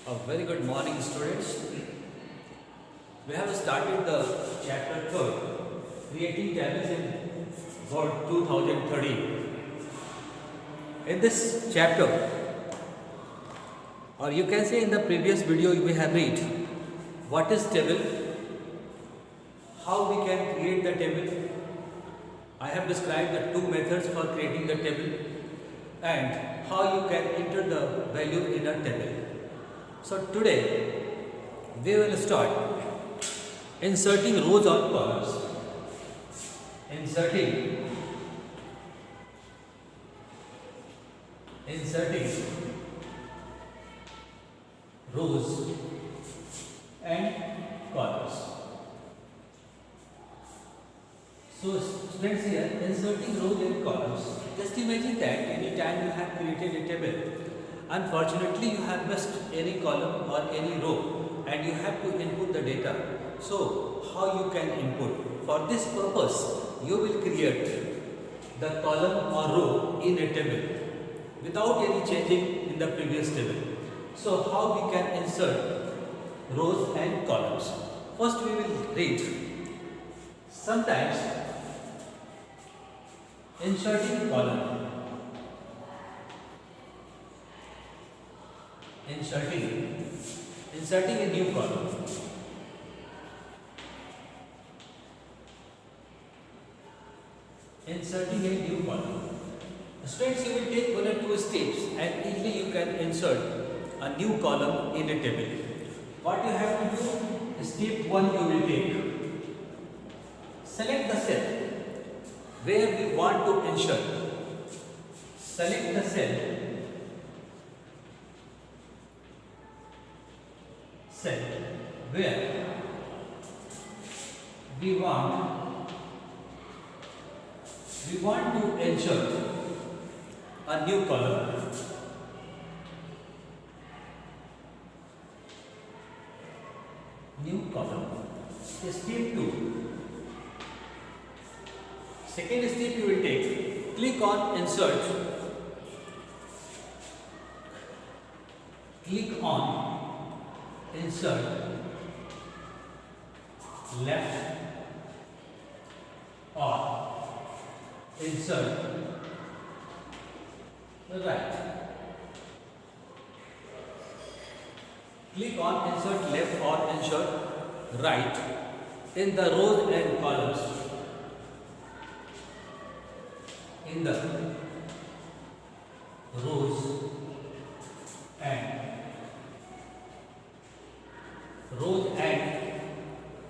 A very good morning, students. We have started the chapter 3rd, creating tables in Word 2013. In this chapter, or you can say in the previous video, we have read what is table, how we can create the table. I have described the two methods for creating the table and how you can enter the value in a table. So today we will start inserting rows or columns. Inserting rows and columns. So students, here inserting rows and columns. Just imagine that any time you have created a table, unfortunately you have missed any column or any row and you have to input the data. So how you can input? For this purpose you will create the column or row in a table without any changing in the previous table. So how we can insert rows and columns? First we will read. Sometimes inserting column, inserting a new column. Inserting a new column. Students, you will take 1 or 2 steps and easily you can insert a new column in a table. What you have to do, step 1 you will take. Select the cell where we want to insert. Select the cell where we want to insert a new column. Step 2. Second step you will take. Click on insert. Click on insert left or insert right. Click on insert left or insert right in the rows and columns. In the rows and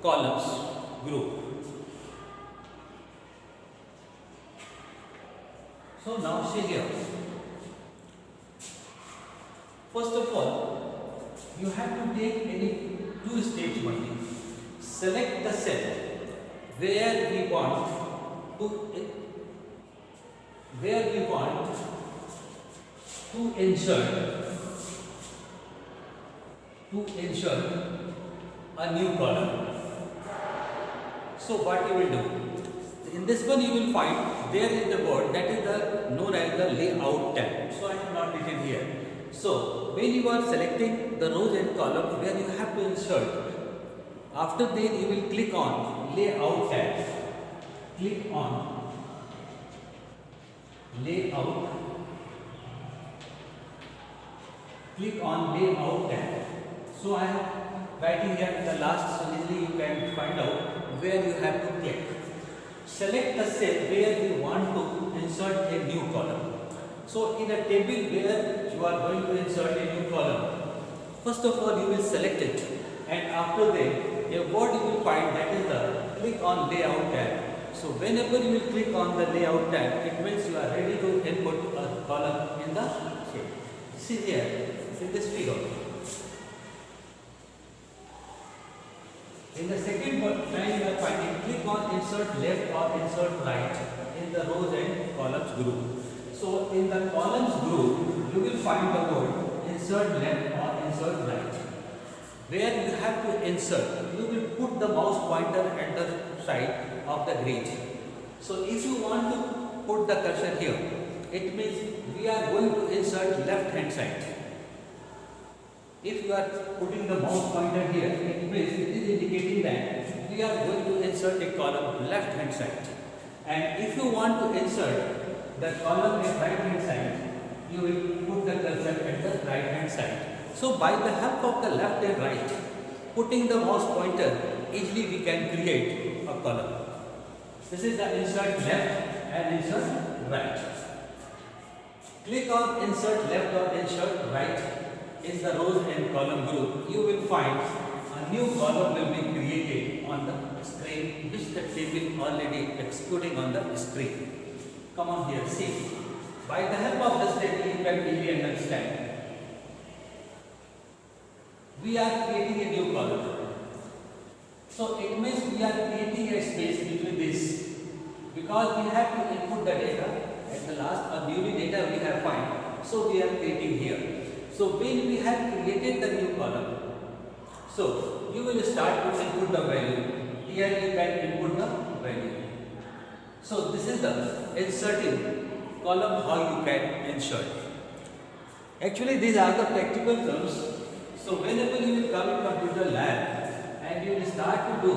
columns group. So now see here. First of all, you have to take any 2 steps only. Select the cell where we want to insert a new column. So what you will do? In this one you will find there is the word that is known as the layout tab. So I have not written here. So when you are selecting the rows and columns where you have to insert, after that you will click on layout tab. Click on layout. Click on layout tab. So I am writing here in the last, so easily you can find out where you have to click. Select the cell where you want to insert a new column. So in a table where you are going to insert a new column, first of all you will select it, and after that a word you will find, that is the click on layout tab. So whenever you will click on the layout tab, it means you are ready to input a column in the shape. See here in this figure. In the second line you are finding, click on insert left or insert right in the rows and columns group. So in the columns group you will find the word insert left or insert right. Where you have to insert, you will put the mouse pointer at the side of the grid. So if you want to put the cursor here, it means we are going to insert left hand side. If you are putting the mouse pointer here, it is indicating that we are going to insert a column left hand side. And if you want to insert the column at right hand side, you will put the cursor at the right hand side. So by the help of the left and right, putting the mouse pointer, easily we can create a column. This is the insert left and insert right. Click on insert left or insert right in the rows and column group. You will find a new column will be created on the screen, which the table already executing on the screen. Come on here, see. By the help of this table, you can easily understand. We are creating a new column. So it means we are creating a space between this, because we have to input the data at the last, a newly data we have find. So we are creating here. So when we have created the new column, so you will start to input the value. Here you can input the value. So this is the inserting column, how you can insert. Actually these are the practical terms. So whenever you will come in computer lab and you will start to do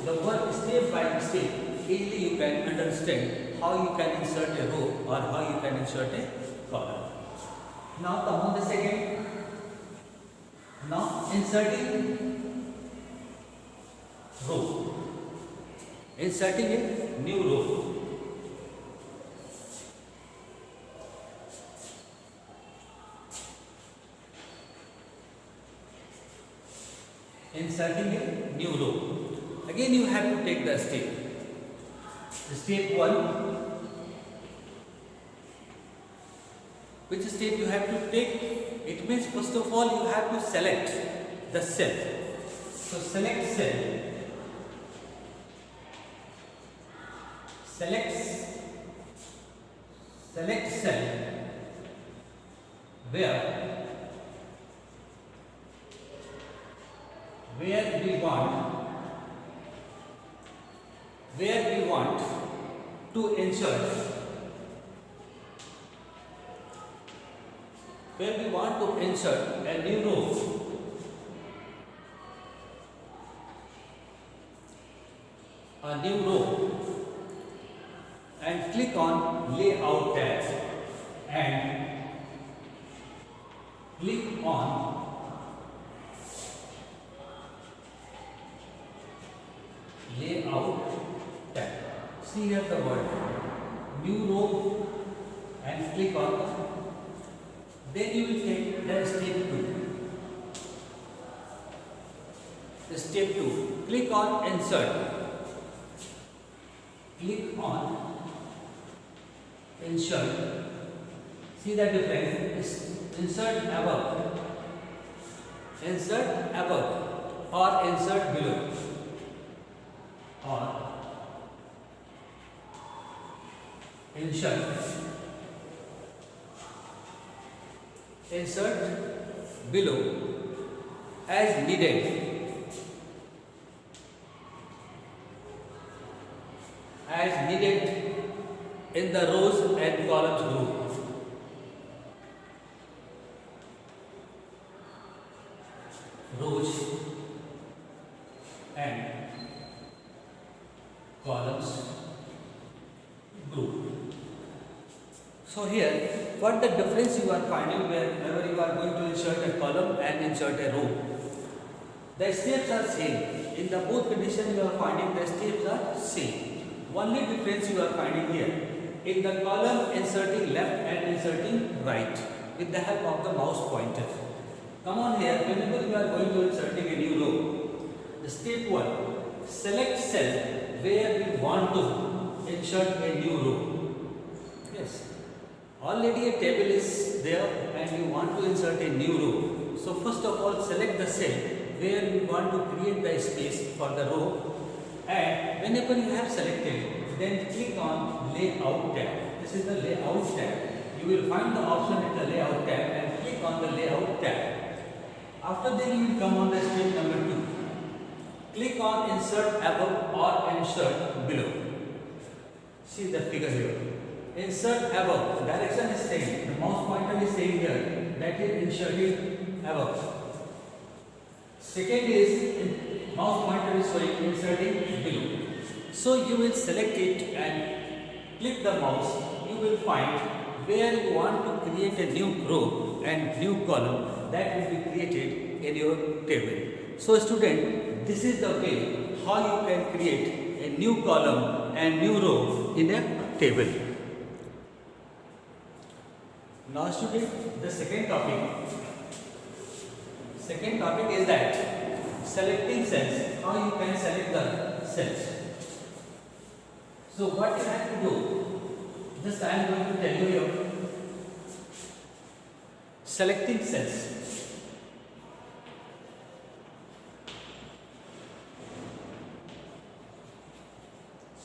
the work step by step, easily you can understand how you can insert a row or how you can insert a column. Now come on the second. Now inserting row. Inserting a new row. Inserting a new row. Again you have to take the step. Step 1. Which step you have to take? It means first of all you have to select the cell. So select cell. Select cell where we want to insert, a new row. And click on layout tab and click on layout tab. See here the word new row and click on the, then you will take the step 2. Step 2. Click on insert. Click on insert. See the difference? Insert above. Insert above or insert below. Or insert below as needed. As needed in the rows and columns group. Rows and columns group. So here, what the difference you are finding whenever you are going to insert a column and insert a row? The steps are same. In the both conditions you are finding the steps are same. Only difference you are finding here. In the column, inserting left and inserting right with the help of the mouse pointer. Come on here, whenever you are going to inserting a new row, the step 1, select cell where we want to insert a new row. Yes, already a table is there and you want to insert a new row. So first of all, select the cell where we want to create the space for the row. And whenever you have selected, then click on layout tab. This is the layout tab. You will find the option in the layout tab and click on the layout tab. After that you will come on the step number 2. Click on insert above or insert below. See the figure here. Insert above. The direction is same. The mouse pointer is saying here that is inserted above. Second is mouse pointer is showing inserting below. So you will select it and click the mouse. You will find where you want to create a new row and new column that will be created in your table. So student, this is the way how you can create a new column and new row in a table. Now student, the second topic is that selecting cells, how you can select the cells. So what you have to do, just I am going to tell you here, selecting cells.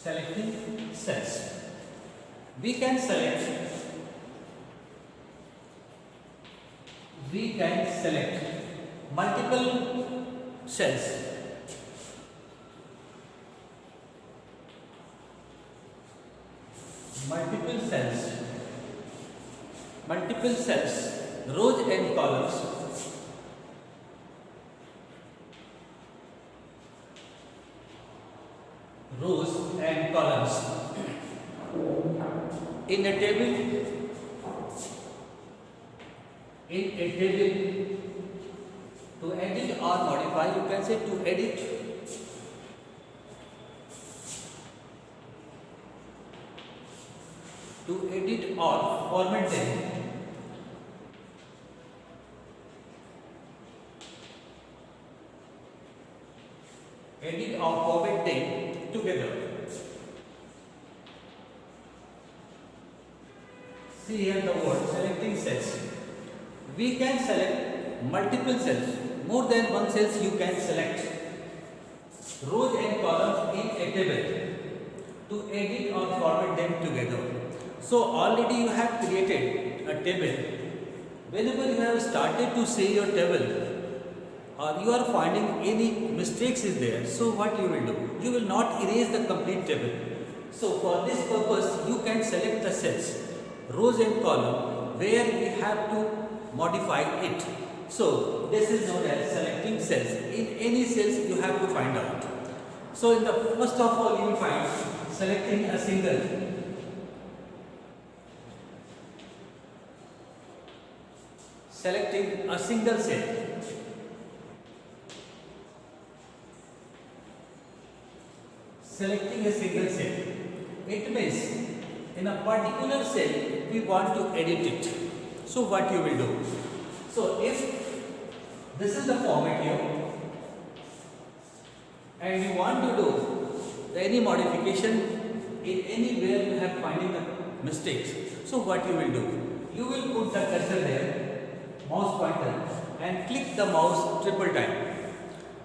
Selecting cells. We can select multiple cells. Multiple cells, rows and columns. Rows and columns in a table. To edit or modify, you can say to edit. To edit or format them. Edit or format them together. See here the word selecting cells. We can select multiple cells, more than one cells you can select. Rows and columns in a table to edit or format them together. So already you have created a table. Whenever you have started to see your table or you are finding any mistakes is there, so what you will do? You will not erase the complete table. So for this purpose you can select the cells, rows and column where we have to modify it. So this is known as selecting cells. In any cells you have to find out. So in the first of all you will find selecting a single cell. Selecting a single cell. It means in a particular cell we want to edit it. So what you will do? So if this is the format here and you want to do any modification in anywhere you have finding the mistakes. So what you will do? You will put the cursor there, mouse pointer, and click the mouse triple time.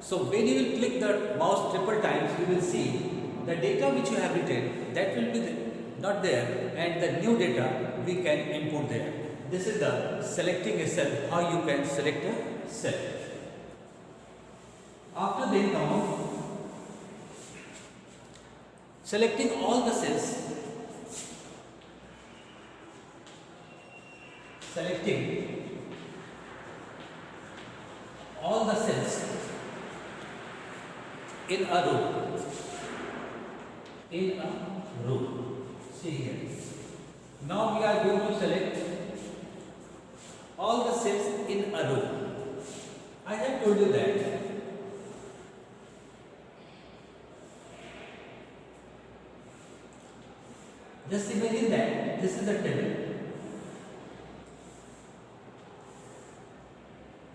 So when you will click the mouse triple times, you will see the data which you have written, that will be not there, and the new data we can input there. This is the selecting a cell, how you can select a cell. After then come on selecting all the cells. Selecting all the cells in a row. See here. Now we are going to select all the cells in a row. I have told you that just imagine that this is a table.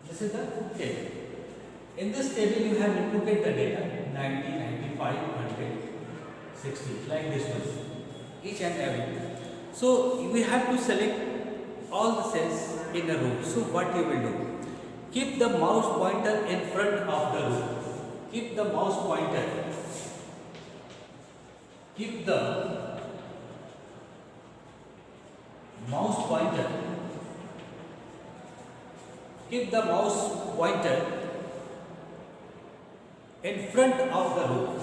This is the table. In this table you have inputted the data 90, 95, 100, 60 like this one, each and every. So we have to select all the cells in a row. So what you will do? Keep the mouse pointer in front of the row. Keep the mouse pointer. Keep the mouse pointer. Keep the mouse pointer in front of the row.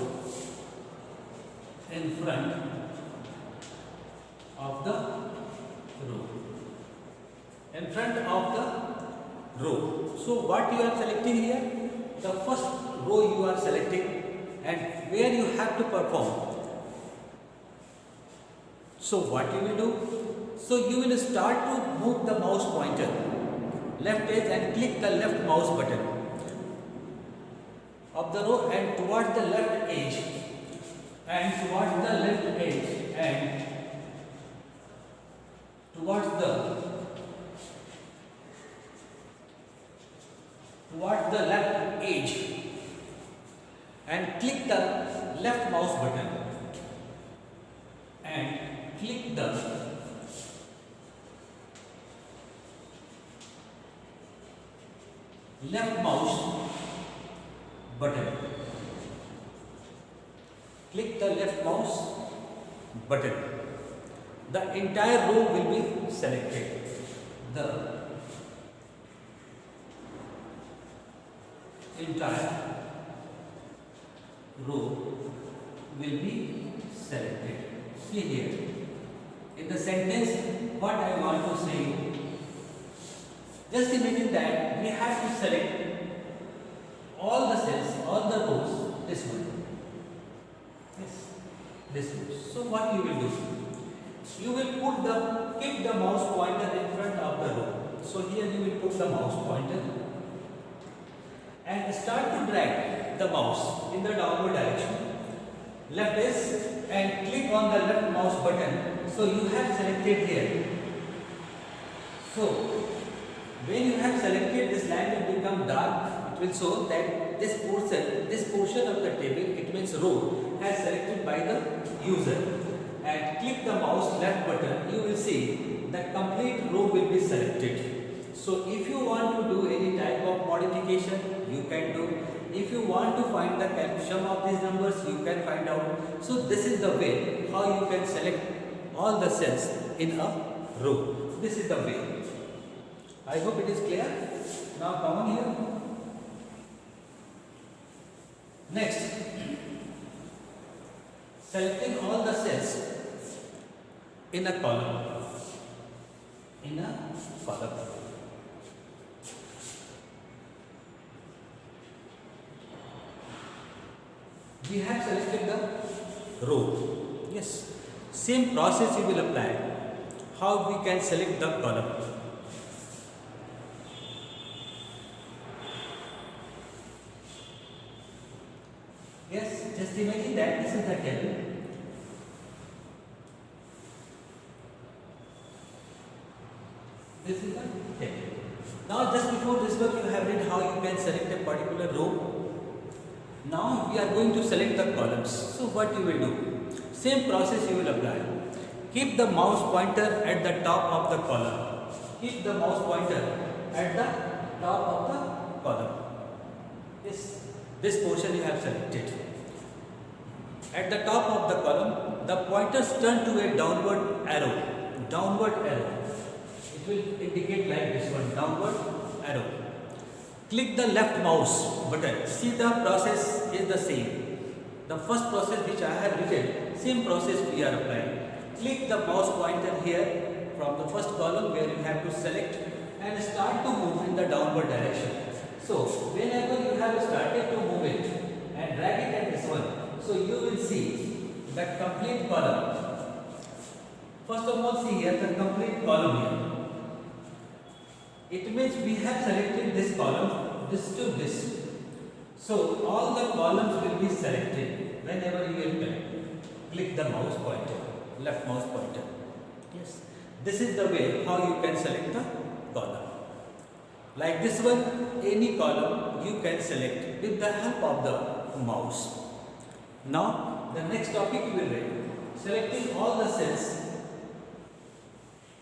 In front of the row. In front of the row. So what you are selecting here? the first row you are selecting and where you have to perform. So what you will do? So you will start to move the mouse pointer left edge and click the left mouse button of the row and towards the left edge and towards the left edge and towards the left edge and click the left mouse button and click the left mouse button. Click the left mouse button. The entire row will be selected. The entire row will be selected. See here. In the sentence, what I want to say, just imagine that we have to select all the cells, all the rows, this one. Yes, this one. So what you will do? You will keep the mouse pointer in front of the row. So here you will put the mouse pointer and start to drag the mouse in the downward direction. Left is and click on the left mouse button. So you have selected here. So when you have selected, this line will become dark. It will show that this portion of the table, it means row, has selected by the user. And click the mouse left button, you will see the complete row will be selected. So if you want to do any type of modification, you can do. If you want to find the sum of these numbers, you can find out. So this is the way how you can select all the cells in a row. This is the way. I hope it is clear. Now come on here. Next, selecting all the cells in a column. In a column. We have selected the row. Yes. Same process you will apply. How we can select the column. Yes, just imagine that this is the table. This is the table. Now just before this work you have read how you can select a particular row. Now we are going to select the columns. So what you will do? Same process you will apply. Keep the mouse pointer at the top of the column. Keep the mouse pointer at the top of the column. This portion you have selected. At the top of the column, the pointers turn to a downward arrow. Downward arrow. It will indicate like this one, downward arrow. Click the left mouse button. See, the process is the same. The first process which I have written, same process we are applying. Click the mouse pointer here from the first column where you have to select and start to move in the downward direction. So whenever you have started to move it and drag it at this one, so you will see the complete column. First of all, see here the complete column here. It means we have selected this column, this to this. So all the columns will be selected whenever you will click the mouse pointer, left mouse pointer. Yes. This is the way how you can select the column. Like this one, any column you can select with the help of the mouse. Now the next topic you will read. Selecting all the cells.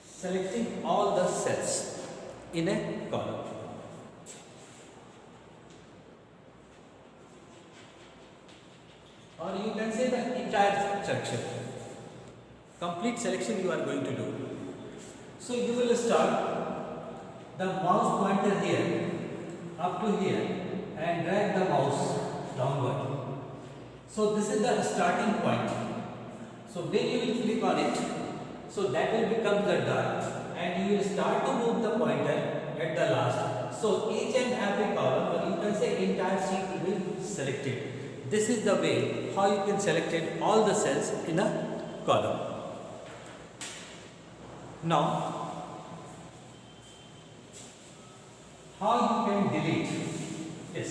Selecting all the cells in a column. Or you can say the entire section. Complete selection you are going to do. So you will start the mouse pointer here up to here and drag the mouse downward. So this is the starting point. So when you will click on it, so that will become the dot and you will start to move the pointer at the last. So each and every column, or you can say entire sheet will be selected. This is the way how you can select all the cells in a column. Now, how you can delete? Yes,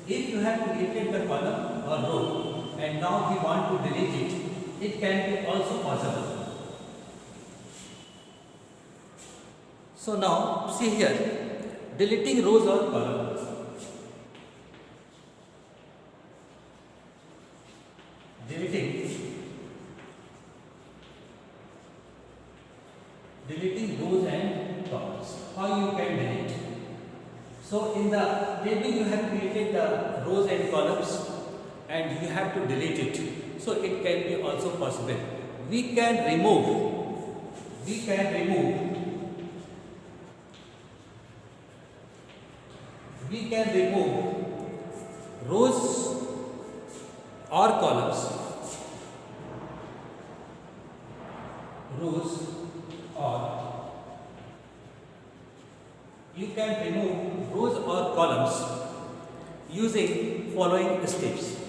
if you have created the column or row and now we want to delete it, it can be also possible. So now see here, deleting rows or columns. Deleting rows and columns. How you can delete? So in the table you have created the rows and columns and you have to delete it. So it can be also possible. We can remove rows or columns. You can remove rows or columns using following steps.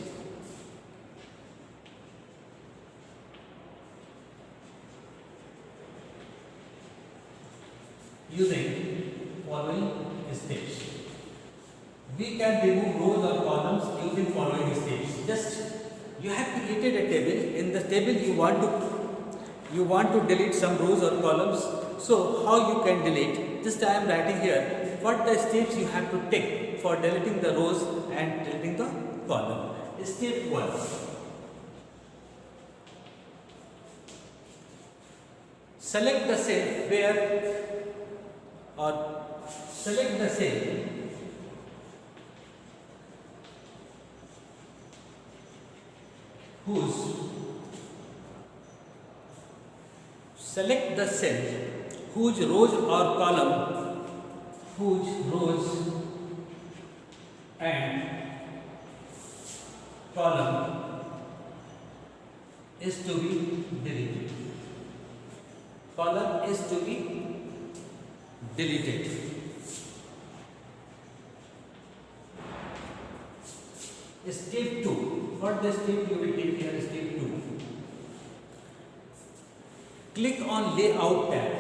We can remove rows or columns using following steps. Just you have created a table. In the table you want to delete some rows or columns. So how you can delete? Just I am writing here what the steps you have to take for deleting the rows and deleting the column. Step 1. Select the cell whose rows or column is to be deleted. Step 2. What the step you will take here? Step 2. Click on Layout tab.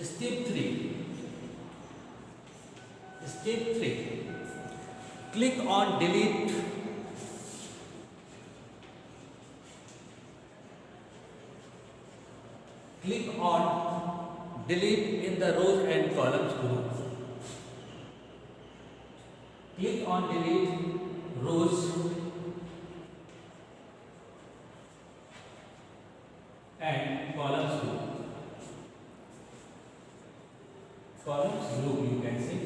Step 3. Click on Delete. In the rows and columns group. Click on Delete rows and columns group. You can see.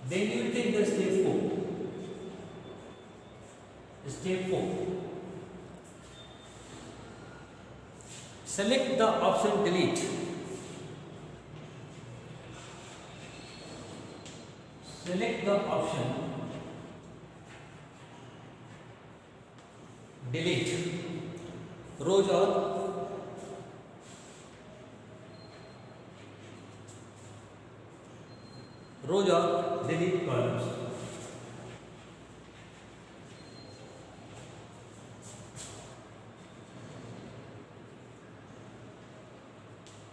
Then you will take the step 4. Select the option Delete. Rows or delete columns.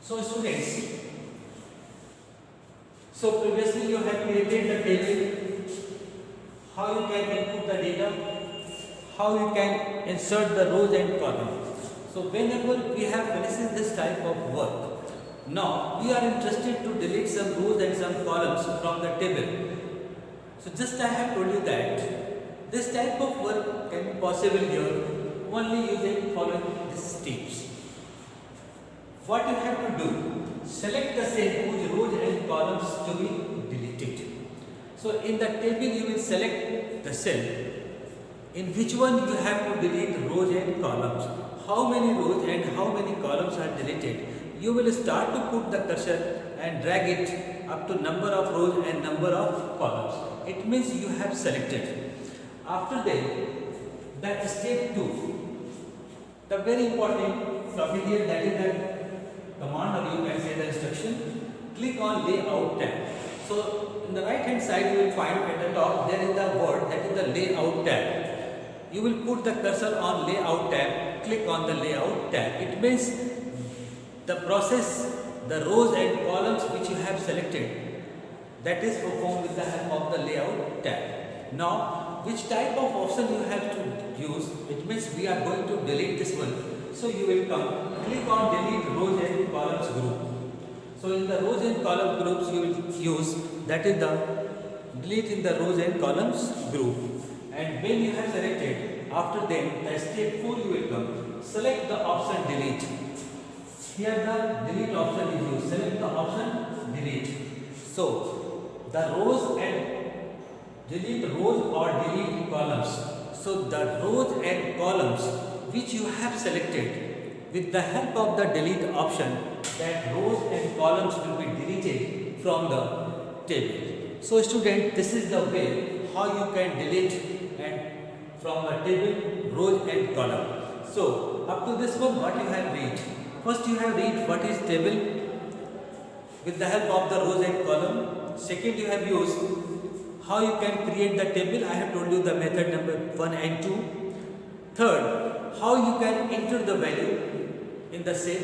So students, previously you have created the table, how you can input the data, how you can insert the rows and columns. So whenever we have finished this type of work, now we are interested to delete some rows and some columns from the table. So just I have told you that this type of work can be possible here only using following these steps. What you have to do, select the cell whose rows and columns to be deleted. So in the table you will select the cell in which one you have to delete rows and columns. How many rows and how many columns are deleted? You will start to put the cursor and drag it up to number of rows and number of columns. It means you have selected. After that, step 2, The very important topic here, that is the command, or you can say the instruction. Click on layout tab. So in the right hand side you will find at the top there is the word, that is the layout tab. You will put the cursor on layout tab, click on the layout tab. It means the process, the rows and columns which you have selected, that is performed with the help of the layout tab. Now, which type of option you have to use? It means we are going to delete this one. So you will come, click on delete rows and columns group. So in the rows and column groups you will use, that is the delete in the rows and columns group. And when you have selected, after then the step 4 you will come, select the option delete. Here the delete option is used. Select the option delete. So the rows and delete rows or delete columns. So the rows and columns which you have selected, with the help of the delete option, that rows and columns will be deleted from the table. So student, this is the way how you can delete and from a table rows and column. So up to this one, what you have read? First you have read what is table with the help of the rows and column. Second, you have used how you can create the table. I have told you the method number 1 and 2. Third, how you can enter the value in the cell.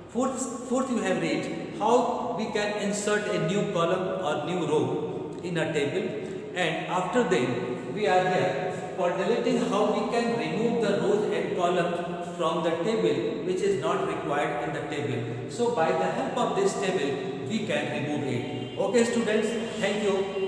Fourth, you have read how we can insert a new column or new row in a table. And after then, we are here for deleting how we can remove the rows and columns from the table which is not required in the table. So by the help of this table, we can remove it. Okay students, thank you.